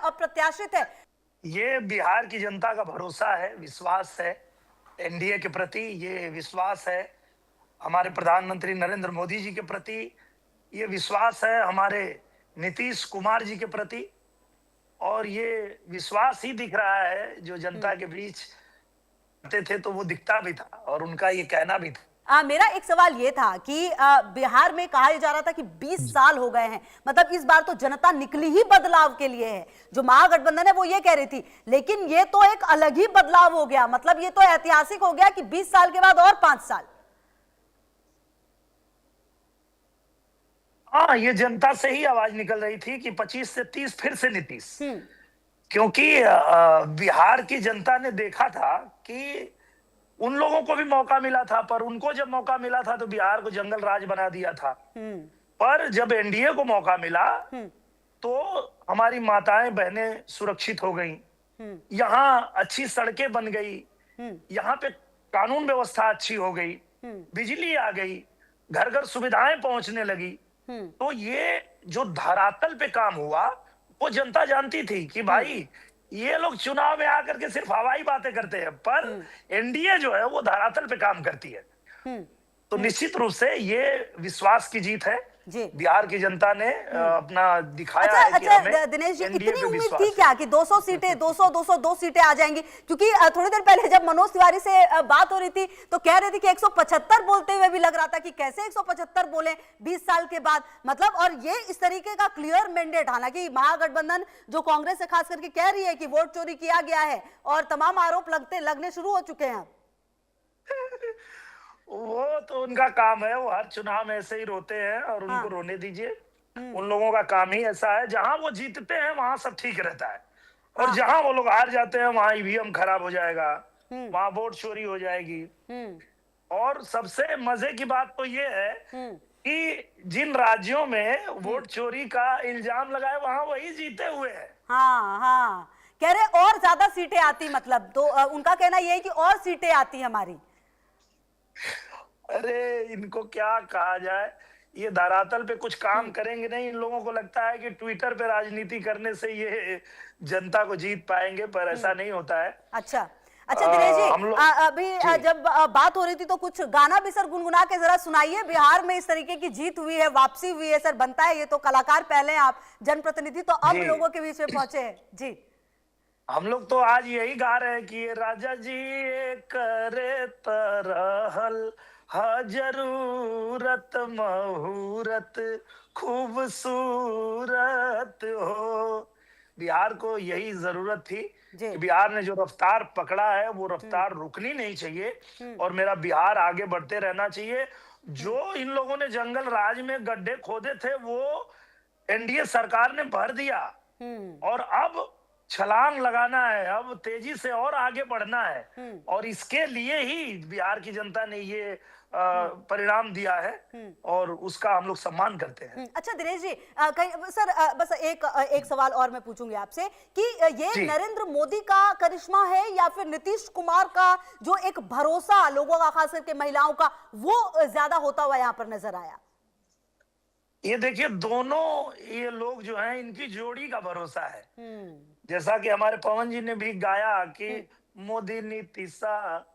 अप्रत्याशित है? ये बिहार की जनता का भरोसा है, विश्वास है एनडीए के प्रति, ये विश्वास है हमारे प्रधानमंत्री नरेंद्र मोदी जी के प्रति, ये विश्वास है हमारे नीतीश कुमार जी के प्रति, और ये विश्वास ही दिख रहा है जो जनता के बीच आते थे तो वो दिखता भी था और उनका ये कहना भी था। मेरा एक सवाल ये था कि बिहार में कहा जा रहा था कि 20 साल हो गए हैं, मतलब इस बार तो जनता निकली ही बदलाव के लिए है। जो महागठबंधन है वो ये कह रही थी, लेकिन ये तो एक अलग ही बदलाव हो गया, मतलब ये तो ऐतिहासिक हो गया कि 20 साल के बाद और 5 साल। हाँ, ये जनता से ही आवाज निकल रही थी कि 25 से 30 फिर से नीतीश, क्योंकि बिहार की जनता ने देखा था कि उन लोगों को भी मौका मिला था, पर उनको जब मौका मिला था तो बिहार को जंगल राज बना दिया था। पर जब एनडीए को मौका मिला तो हमारी माताएं बहनें सुरक्षित हो गईं, यहाँ अच्छी सड़कें बन गई, यहाँ पे कानून व्यवस्था अच्छी हो गई, बिजली आ गई, घर घर सुविधाएं पहुंचने लगी। तो ये जो धरातल पे काम हुआ वो जनता जानती थी कि भाई ये लोग चुनाव में आकर के सिर्फ हवाई बातें करते हैं, पर एनडीए जो है वो धरातल पे काम करती है। तो निश्चित रूप से ये विश्वास की जीत है। बिहार की जनता ने अपना दिखाया है कि हमें दिनेश जी, एनडीए इतनी पे उम्मीद विश्वास थी क्या कि 200 सीटें 202 सीटें आ जाएंगी? क्योंकि थोड़ी देर पहले जब मनोज तिवारी से बात हो रही थी तो कह रहे थे कि 175 बोलते हुए भी लग रहा था कि कैसे 175 बोले 20 साल के बाद, मतलब। और ये इस तरीके का क्लियर मैंडेट, हालांकि महागठबंधन जो कांग्रेस से खास करके कह रही है कि वोट चोरी किया गया है और तमाम आरोप लगने शुरू हो चुके हैं। वो तो उनका काम है, वो हर चुनाव में ऐसे ही रोते हैं और उनको रोने दीजिए। उन लोगों का काम ही ऐसा है, जहां वो जीतते हैं वहां सब ठीक रहता है, और जहां वो लोग हार जाते हैं वहां ईवीएम खराब हो जाएगा, वहां वोट चोरी हो जाएगी। और सबसे मजे की बात तो ये है कि जिन राज्यों में वोट चोरी का इल्जाम लगाए वहां वही जीते हुए हैं। हाँ, कह रहे और ज्यादा सीटें आती, मतलब तो उनका कहना यह है कि और सीटें आती हमारी। अरे इनको क्या कहा जाए, ये धरातल पे कुछ काम करेंगे नहीं। इन लोगों को लगता है कि ट्विटर पे राजनीति करने से ये जनता को जीत पाएंगे, पर ऐसा नहीं होता है। अच्छा दिनेश जी, अभी जब बात हो रही थी तो कुछ गाना भी सर गुनगुना के जरा सुनाइए। बिहार में इस तरीके की जीत हुई है, वापसी हुई है सर, बनता है। ये तो कलाकार पहले, आप जनप्रतिनिधि, तो अब लोगों के बीच में पहुंचे हैं जी। हम लोग तो आज यही गा रहे हैं कि राजा जी करे तरहल जरूरत महूरत खूबसूरत हो। बिहार को यही जरूरत थी कि बिहार ने जो रफ्तार पकड़ा है वो रफ्तार रुकनी नहीं चाहिए और मेरा बिहार आगे बढ़ते रहना चाहिए। जो इन लोगों ने जंगल राज में गड्ढे खोदे थे वो एनडीए सरकार ने भर दिया, और अब छलांग लगाना है, अब तेजी से और आगे बढ़ना है, और इसके लिए ही बिहार की जनता ने ये परिणाम दिया है और उसका हम लोग सम्मान करते हैं। अच्छा दिनेश जी, सर बस एक सवाल और मैं पूछूंगी आपसे कि ये नरेंद्र मोदी का करिश्मा है या फिर नीतीश कुमार का जो एक भरोसा लोगों का, खास करके महिलाओं का, वो ज्यादा होता हुआ यहाँ पर नजर आया? ये देखिए, दोनों ये लोग जो हैं इनकी जोड़ी का भरोसा है। जैसा कि हमारे पवन जी ने भी गाया कि मोदी नीतीशा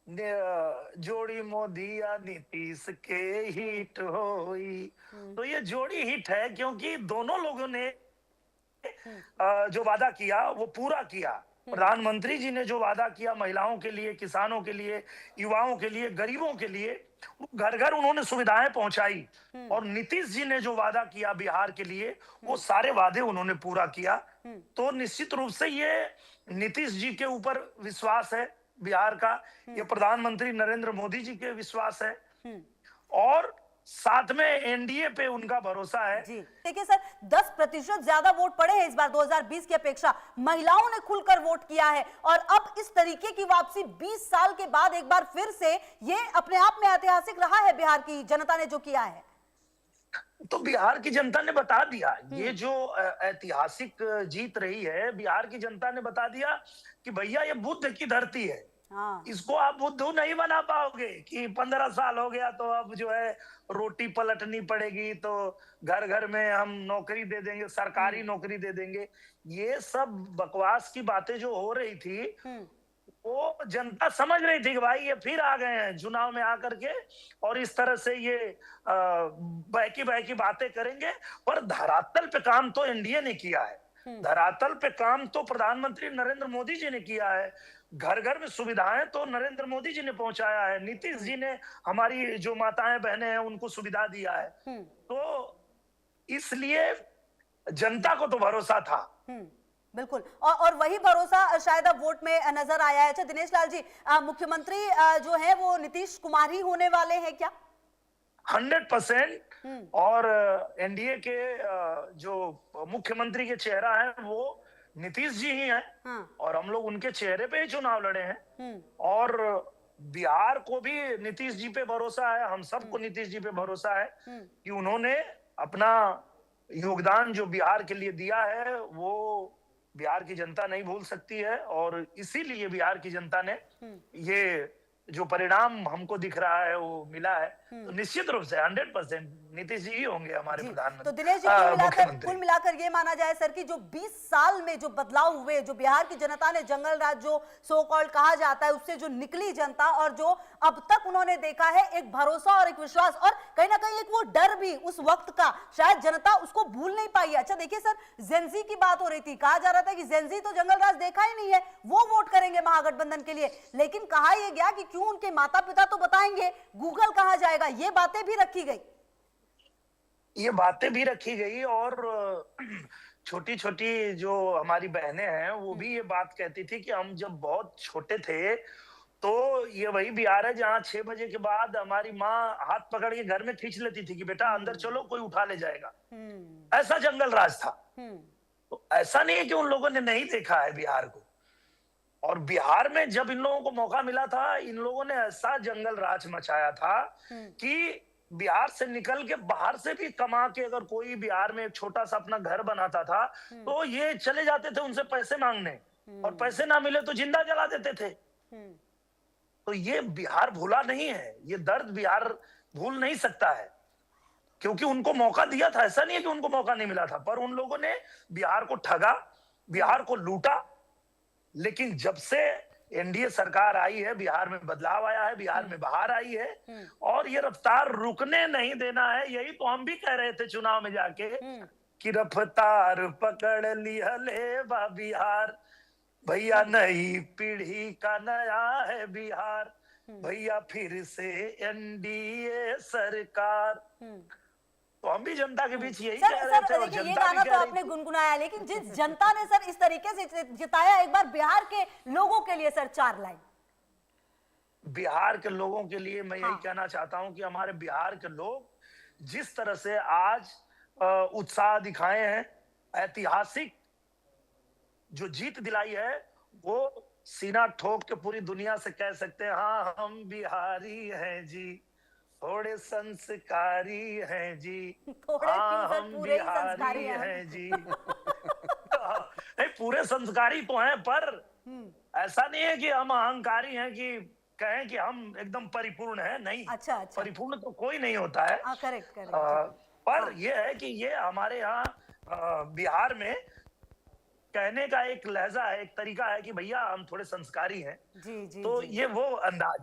जोड़ी मोदी या नीतीश के हिट होई। तो ये जोड़ी हिट है क्योंकि दोनों लोगों ने जो वादा किया वो पूरा किया। प्रधानमंत्री जी ने जो वादा किया महिलाओं के लिए, किसानों के लिए, युवाओं के लिए, गरीबों के लिए, घर घर उन्होंने सुविधाएं पहुंचाई। और नीतीश जी ने जो वादा किया बिहार के लिए वो सारे वादे उन्होंने पूरा किया। तो निश्चित रूप से ये नीतीश जी के ऊपर विश्वास है बिहार का, ये प्रधानमंत्री नरेंद्र मोदी जी के विश्वास है, और साथ में एनडीए पे उनका भरोसा है। जी देखिए सर, 10% ज्यादा वोट पड़े हैं इस बार 2020 की अपेक्षा। महिलाओं ने खुलकर वोट किया है और अब इस तरीके की वापसी 20 साल के बाद एक बार फिर से, ये अपने आप में ऐतिहासिक रहा है बिहार की जनता ने जो किया है। तो बिहार की जनता ने बता दिया, ये जो ऐतिहासिक जीत रही है, बिहार की जनता ने बता दिया कि भैया ये बुद्ध की धरती है। हाँ। इसको आप बुद्धू नहीं बना पाओगे कि 15 साल हो गया तो अब जो है रोटी पलटनी पड़ेगी, तो घर घर में हम नौकरी दे देंगे, सरकारी नौकरी दे देंगे। ये सब बकवास की बातें जो हो रही थी, वो जनता समझ रही थी कि भाई ये फिर आ गए हैं चुनाव में आकर के और इस तरह से ये बहकी बहकी बातें करेंगे। पर धरातल पे काम तो एनडीए ने किया है, धरातल पे काम तो प्रधानमंत्री नरेंद्र मोदी जी ने किया है। घर घर में सुविधाएं तो नरेंद्र मोदी जी ने पहुंचाया है, नीतीश जी ने हमारी जो माताएं बहनें हैं उनको सुविधा दिया है। तो इसलिए जनता को तो भरोसा था। बिल्कुल, और वही भरोसा शायद अब वोट में नजर आया है। अच्छा दिनेश लाल जी, मुख्यमंत्री जो है वो नीतीश कुमार ही होने वाले हैं क्या? 100%। और एनडीए के जो मुख्यमंत्री के चेहरा है वो नीतीश जी ही हैं। हाँ। और हम लोग उनके चेहरे पे ही चुनाव लड़े हैं। और बिहार को भी नीतीश जी पे भरोसा है, हम सबको नीतीश जी पे भरोसा है कि उन्होंने अपना योगदान जो बिहार के लिए दिया है वो बिहार की जनता नहीं भूल सकती है। और इसीलिए बिहार की जनता ने ये जो परिणाम हमको दिख रहा है वो मिला है। तो निश्चित रूप से 100% नीतीश जी ही होंगे हमारे प्रधानमंत्री। तो दिनेश जी, कुल मिलाकर ये माना जाए सर कि जो 20 साल में जो बदलाव हुए, जो बिहार की जनता ने जंगल राज जो सो कॉल्ड कहा जाता है उससे जो निकली जनता, और जो अब तक उन्होंने देखा है एक भरोसा और एक विश्वास और कहीं ना कहीं एक वो डर भी उस वक्त का, शायद जनता उसको भूल नहीं पाई है। अच्छा देखिए सर, जेनजी की बात हो रही थी, कहा जा रहा था कि जेनजी तो जंगल राज देखा ही नहीं है, वो वोट करेंगे महागठबंधन के लिए। लेकिन कहा यह गया कि क्यों उनके माता पिता तो बताएंगे, गूगल कहा जाएगा, ये बातें भी रखी गई। ये बातें भी रखी गई और छोटी छोटी जो हमारी बहनें हैं वो भी ये बात कहती थी कि हम जब बहुत छोटे थे तो ये वही बिहार है जहाँ 6 बजे के बाद हमारी माँ हाथ पकड़ के घर में खींच लेती थी कि बेटा अंदर चलो, कोई उठा ले जाएगा। ऐसा जंगल राज था। तो ऐसा नहीं है कि उन लोगों ने नहीं देखा है बिहार को। और बिहार में जब इन लोगों को मौका मिला था, इन लोगों ने ऐसा जंगल राज मचाया था कि बिहार से निकल के बाहर से भी कमा के अगर कोई बिहार में एक छोटा सा अपना घर बनाता था तो ये चले जाते थे उनसे पैसे मांगने, और पैसे ना मिले तो जिंदा जला देते थे। तो ये बिहार भूला नहीं है, ये दर्द बिहार भूल नहीं सकता है, क्योंकि उनको मौका दिया था। ऐसा नहीं है कि उनको मौका नहीं मिला था, पर उन लोगों ने बिहार को ठगा, बिहार को लूटा। लेकिन जब से एनडीए सरकार आई है, बिहार में बदलाव आया है, बिहार में बाहर आई है, और ये रफ्तार रुकने नहीं देना है। यही तो हम भी कह रहे थे चुनाव में जाके कि रफ्तार पकड़ लिया ले बा बिहार, भैया नई पीढ़ी का नया है बिहार, भैया फिर से एनडीए सरकार। तो हम भी जनता के बीच यही कह रहे थे। और ये गाना तो आपने गुनगुनाया, लेकिन जिस जनता ने सर इस तरीके से जिताया, एक बार बिहार के लोगों के लिए सर 4 लाइन। बिहार के लोगों के लिए मैं यही कहना चाहता हूं कि हमारे बिहार के लोग जिस तरह से आज उत्साह दिखाए हैं, ऐतिहासिक जो जीत दिलाई है, वो सीना ठोक के पूरी दुनिया से कह सकते हैं, हाँ हम बिहारी हैं जी, थोड़े संस्कारी हैं जी, हाँ हम बिहारी हैं जी। नहीं, पूरे संस्कारी तो हैं, पर ऐसा नहीं है कि हम अहंकारी हैं कि कहें कि हम एकदम परिपूर्ण हैं। नहीं, अच्छा। परिपूर्ण तो कोई नहीं होता है। करेक्ट। पर यह है कि ये हमारे यहाँ बिहार में कहने का एक लहजा है, एक तरीका है कि भैया हम थोड़े संस्कारी हैं। जी। तो ये वो अंदाज है।